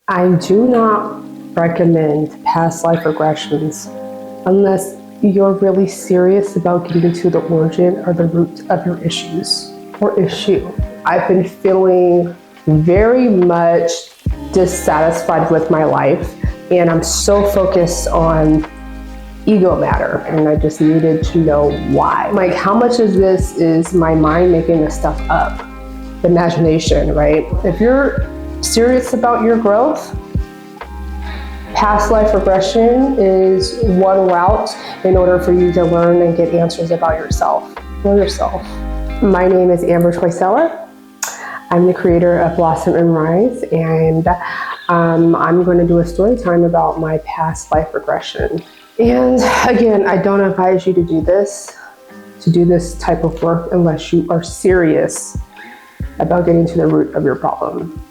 I do not recommend past life regressions unless you're really serious about getting to the origin or the root of your issues or issue. I've been feeling very much dissatisfied with my life, and I'm so focused on ego matter, and I just needed to know why. Like, how much of this is my mind making this stuff up? The imagination, right? If you're serious about your growth, past life regression is one route in order for you to learn and get answers about yourself. Know yourself. My name is Amber Toysella. I'm the creator of Blossom and Rise, and I'm going to do a story time about my past life regression. And again, I don't advise you to do this type of work unless you are serious about getting to the root of your problem.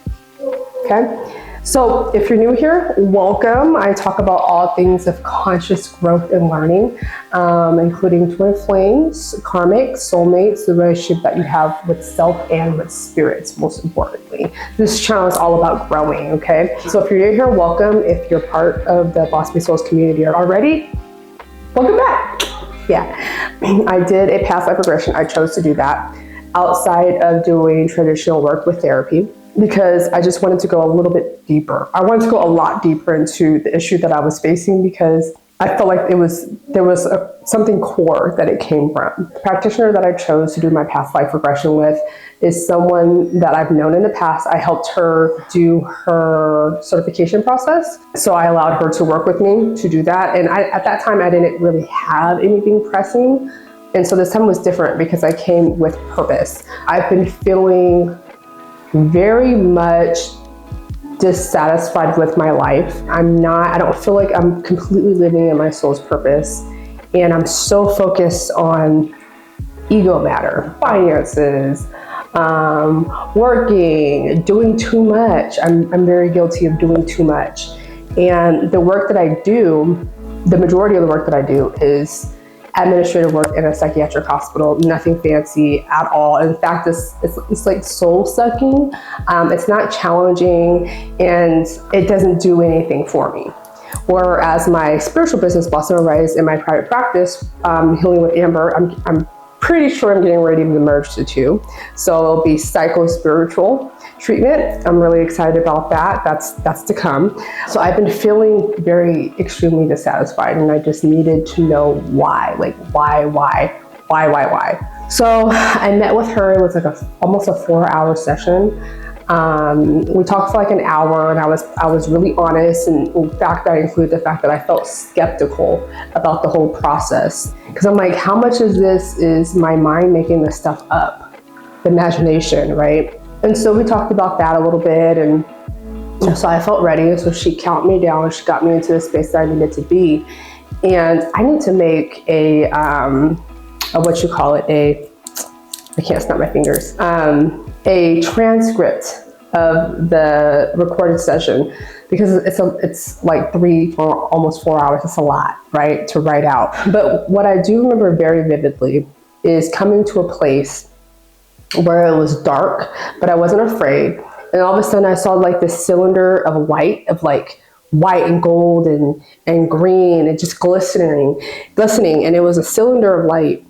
Okay? So if you're new here, welcome. I talk about all things of conscious growth and learning, including twin flames, karmic, soulmates, the relationship that you have with self and with spirits, most importantly. This channel is all about growing, okay? So if you're new here, welcome. If you're part of the Boss Me Souls community already, welcome back. Yeah, I did a past life regression. I chose to do that outside of doing traditional work with therapy, because I just wanted to go a little bit deeper. I wanted to go a lot deeper into the issue that I was facing, because I felt like there was something core that it came from. The practitioner that I chose to do my past life regression with is someone that I've known in the past. I helped her do her certification process, so I allowed her to work with me to do that. And at that time, I didn't really have anything pressing. And so this time was different because I came with purpose. I've been feeling very much dissatisfied with my life. I don't feel like I'm completely living in my soul's purpose. And I'm so focused on ego matter, finances, working, doing too much. I'm very guilty of doing too much. And the work that I do, the majority of the work that I do is administrative work in a psychiatric hospital, nothing fancy at all. In fact, it's like soul sucking. It's not challenging, and it doesn't do anything for me. Whereas my spiritual business, Blossom and Rise, in my private practice, Healing with Amber, I'm pretty sure I'm getting ready to merge the two. So it'll be psycho-spiritual treatment. I'm really excited about that. That's to come. So I've been feeling extremely dissatisfied, and I just needed to know why. Like, why? So I met with her. It was like almost a 4-hour session. We talked for like an hour, and I was really honest, and in fact that included the fact that I felt skeptical about the whole process, because I'm like, how much of this is my mind making this stuff up? The imagination, right? And so we talked about that a little bit, and so I felt ready. So she calmed me down, she got me into the space that I needed to be. And I need to make I can't snap my fingers, a transcript of the recorded session, because it's like almost 4 hours. It's a lot, right, to write out. But what I do remember very vividly is coming to a place where it was dark, but I wasn't afraid. And all of a sudden I saw like this cylinder of light, of like white and gold and green, and just glistening. And it was a cylinder of light.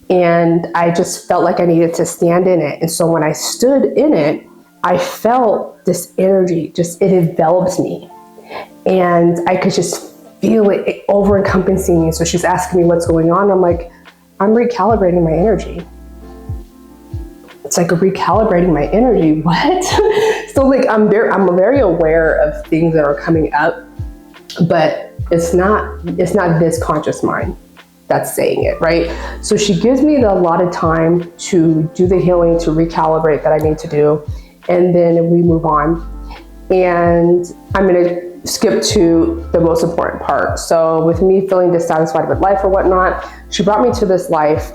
And I just felt like I needed to stand in it. And so when I stood in it, I felt this energy, it enveloped me. And I could just feel it over-encompassing me. So she's asking me what's going on. I'm like, I'm recalibrating my energy. It's like recalibrating my energy. What? So like I'm very aware of things that are coming up, but it's not this conscious mind that's saying it, right? So she gives me the allotted time to do the healing, to recalibrate that I need to do, and then we move on. And I'm gonna skip to the most important part. So with me feeling dissatisfied with life or whatnot, she brought me to this life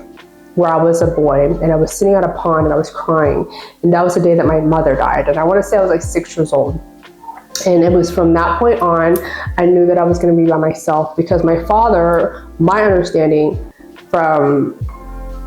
where I was a boy, and I was sitting at a pond and I was crying. And that was the day that my mother died. And I wanna say I was like 6 years old. And it was from that point on, I knew that I was gonna be by myself, because my father, my understanding from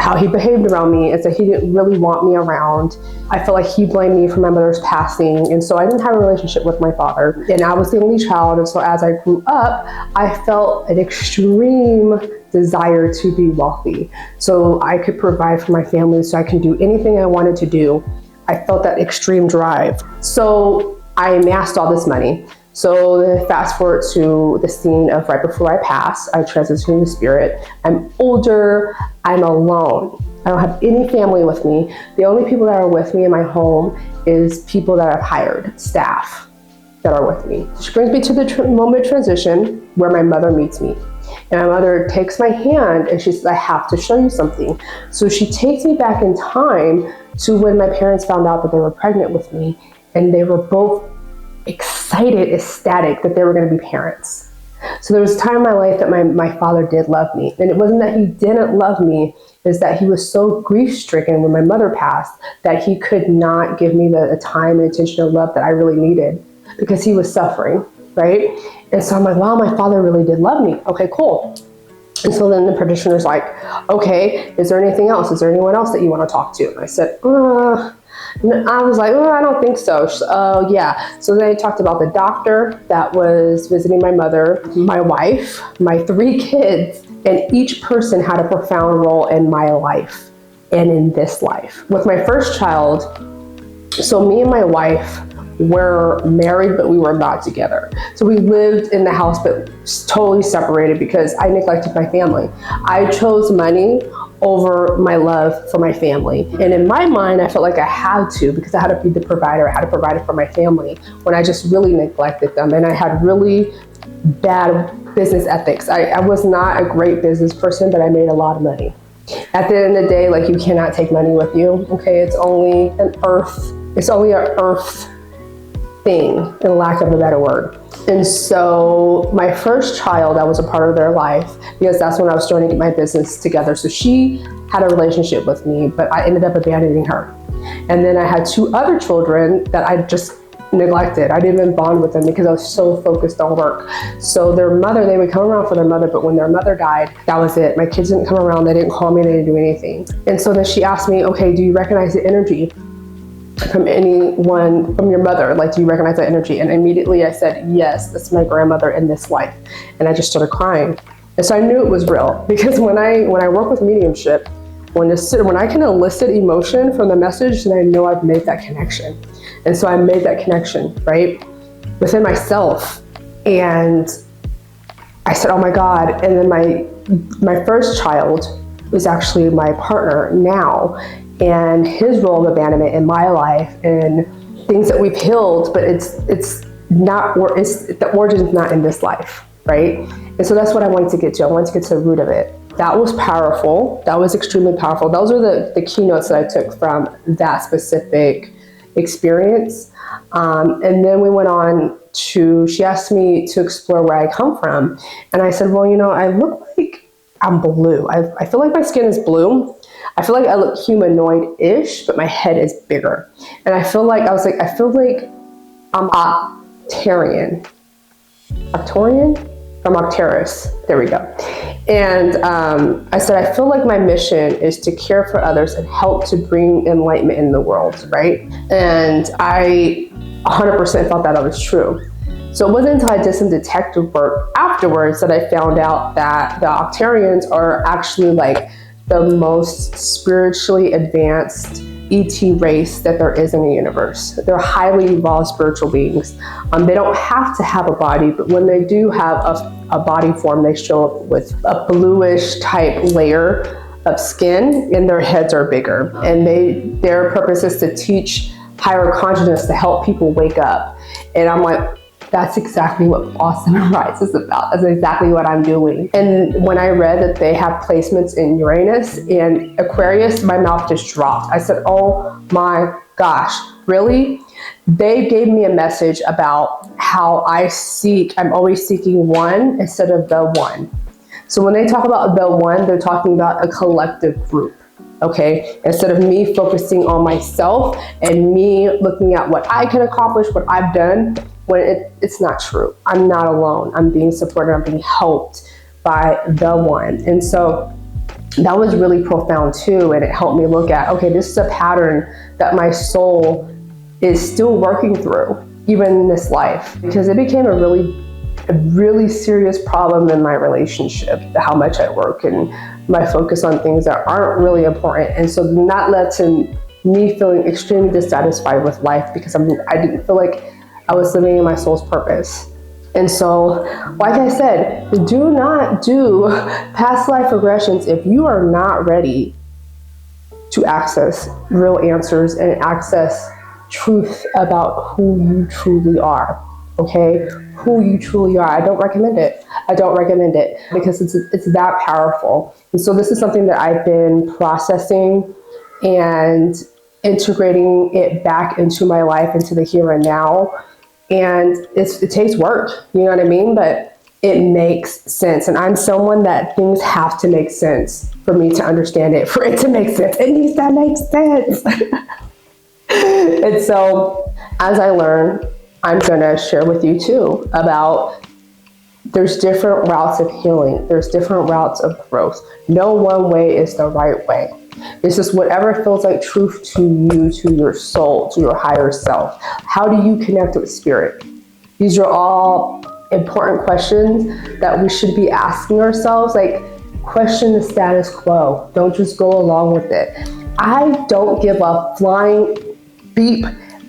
how he behaved around me is that he didn't really want me around. I felt like he blamed me for my mother's passing, and so I didn't have a relationship with my father, and I was the only child. And so as I grew up, I felt an extreme desire to be wealthy so I could provide for my family, so I can do anything I wanted to do. I felt that extreme drive. So I amassed all this money. So fast forward to the scene of right before I pass, I transition to spirit. I'm older, I'm alone. I don't have any family with me. The only people that are with me in my home is people that I've hired, staff that are with me. She brings me to the moment of transition where my mother meets me. And my mother takes my hand and she says, I have to show you something. So she takes me back in time to when my parents found out that they were pregnant with me, and they were both excited, ecstatic that they were going to be parents. So there was a time in my life that my father did love me. And it wasn't that he didn't love me, is that he was so grief-stricken when my mother passed that he could not give me the time and attention and love that I really needed because he was suffering, right? And so I'm like, wow, my father really did love me. Okay, cool. And so then the practitioner's like, okay, is there anything else? Is there anyone else that you want to talk to? And I said, I was like, I don't think so. Oh, yeah. So then I talked about the doctor that was visiting my mother, my wife, my 3 kids, and each person had a profound role in my life and in this life. With my first child, so me and my wife were married, but we were not together. So we lived in the house, but totally separated because I neglected my family. I chose money over my love for my family. And in my mind, I felt like I had to, because I had to be the provider. I had to provide it for my family when I just really neglected them. And I had really bad business ethics. I was not a great business person, but I made a lot of money. At the end of the day, like, you cannot take money with you, okay? It's only an earth thing, in lack of a better word. And so my first child, I was a part of their life because that's when I was starting to get my business together. So she had a relationship with me, but I ended up abandoning her. And then I had 2 other children that I just neglected. I didn't even bond with them because I was so focused on work. So their mother, they would come around for their mother, but when their mother died, that was it. My kids didn't come around, they didn't call me, they didn't do anything. And so then she asked me, okay, do you recognize the energy from anyone, from your mother? Like, do you recognize that energy? And immediately I said, yes, that's my grandmother in this life. And I just started crying. And so I knew it was real, because when I work with mediumship, when I can elicit emotion from the message, then I know I've made that connection. And so I made that connection, right, within myself. And I said, oh my God. And then my first child was actually my partner now, and his role of abandonment in my life and things that we've healed, but it's not, the origin's not in this life, right? And so that's what I wanted to get to. I wanted to get to the root of it. That was powerful. That was extremely powerful. Those were the keynotes that I took from that specific experience. And then we went on to, she asked me to explore where I come from. And I said, well, I look like I'm blue. I feel like my skin is blue. I feel like I look humanoid-ish, but my head is bigger. And I feel like I'm Octarian. From Octaris. There we go. And I said, I feel like my mission is to care for others and help to bring enlightenment in the world, right? And I 100% thought that was true. So it wasn't until I did some detective work afterwards that I found out that the Octarians are actually like the most spiritually advanced ET race that there is in the universe. They're highly evolved spiritual beings. They don't have to have a body, but when they do have a body form, they show up with a bluish type layer of skin, and their heads are bigger. And their purpose is to teach higher consciousness, to help people wake up. And I'm like, that's exactly what Blossom and Rise is about. That's exactly what I'm doing. And when I read that they have placements in Uranus and Aquarius, my mouth just dropped. I said, oh my gosh, really? They gave me a message about how I'm always seeking one instead of the one. So when they talk about the one, they're talking about a collective group. Okay, instead of me focusing on myself and me looking at what I can accomplish, what I've done, when it's not true. I'm not alone. I'm being supported. I'm being helped by the one. And so that was really profound too. And it helped me look at, okay, this is a pattern that my soul is still working through, even in this life, because it became a really serious problem in my relationship, how much I work and my focus on things that aren't really important. And so that led to me feeling extremely dissatisfied with life because I didn't feel like I was living in my soul's purpose. And so, like I said, do not do past life regressions if you are not ready to access real answers and access truth about who you truly are, okay? Who you truly are. I don't recommend it. I don't recommend it because it's that powerful. And so this is something that I've been processing and integrating it back into my life, into the here and now. And it takes work, you know what I mean? But it makes sense. And I'm someone that things have to make sense for me to understand it, for it to make sense. It needs to make sense. And so as I learn, I'm gonna share with you too about there's different routes of healing. There's different routes of growth. No one way is the right way. It's just whatever feels like truth to you, to your soul, to your higher self. How do you connect with spirit? These are all important questions that we should be asking ourselves. Like, question the status quo. Don't just go along with it. I don't give a flying beep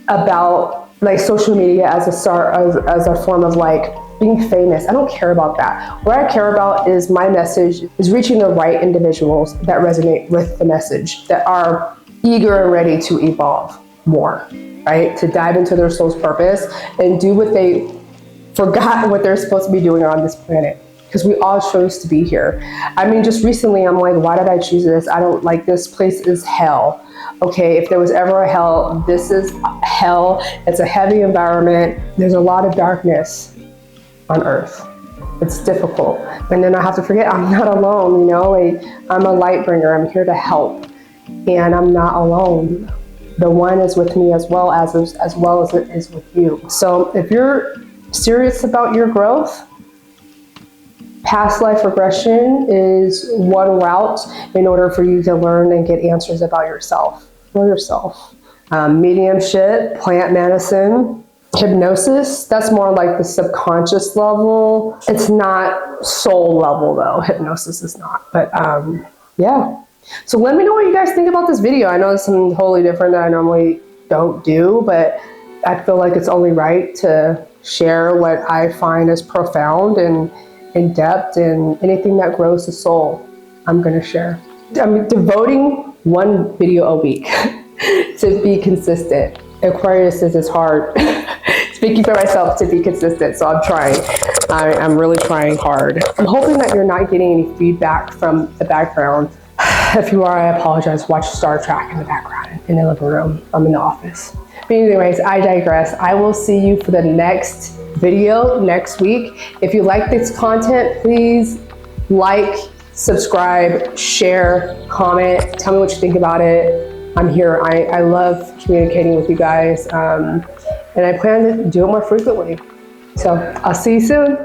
about like social media as a form of like being famous. I don't care about that. What I care about is my message is reaching the right individuals that resonate with the message, that are eager and ready to evolve more, right? To dive into their soul's purpose and do what they forgot what they're supposed to be doing on this planet. Because we all chose to be here. I mean, just recently I'm like, why did I choose this? I don't like, this place is hell. Okay, if there was ever a hell, this is hell. It's a heavy environment. There's a lot of darkness on earth. It's difficult. And then I have to forget I'm not alone, you know, like I'm a light bringer. I'm here to help and I'm not alone. The one is with me as well as it is with you. So if you're serious about your growth, past life regression is one route in order for you to learn and get answers about yourself. Know yourself. Mediumship, plant medicine, hypnosis, that's more like the subconscious level. It's not soul level though. Hypnosis is not. But yeah. So let me know what you guys think about this video. I know it's something totally different that I normally don't do, but I feel like it's only right to share what I find as profound and in depth, and anything that grows the soul, I'm gonna share. I'm devoting one video a week to be consistent. Aquarius says it's hard. Speaking for myself, to be consistent, so I'm trying. I'm really trying hard. I'm hoping that you're not getting any feedback from the background. If you are, I apologize. Watch Star Trek in the background in the living room. I'm in the office. But anyways, I digress. I will see you for the next video next week. If you like this content, please like, subscribe, share, comment, tell me what you think about it. I'm here. I love communicating with you guys, and I plan to do it more frequently. So I'll see you soon.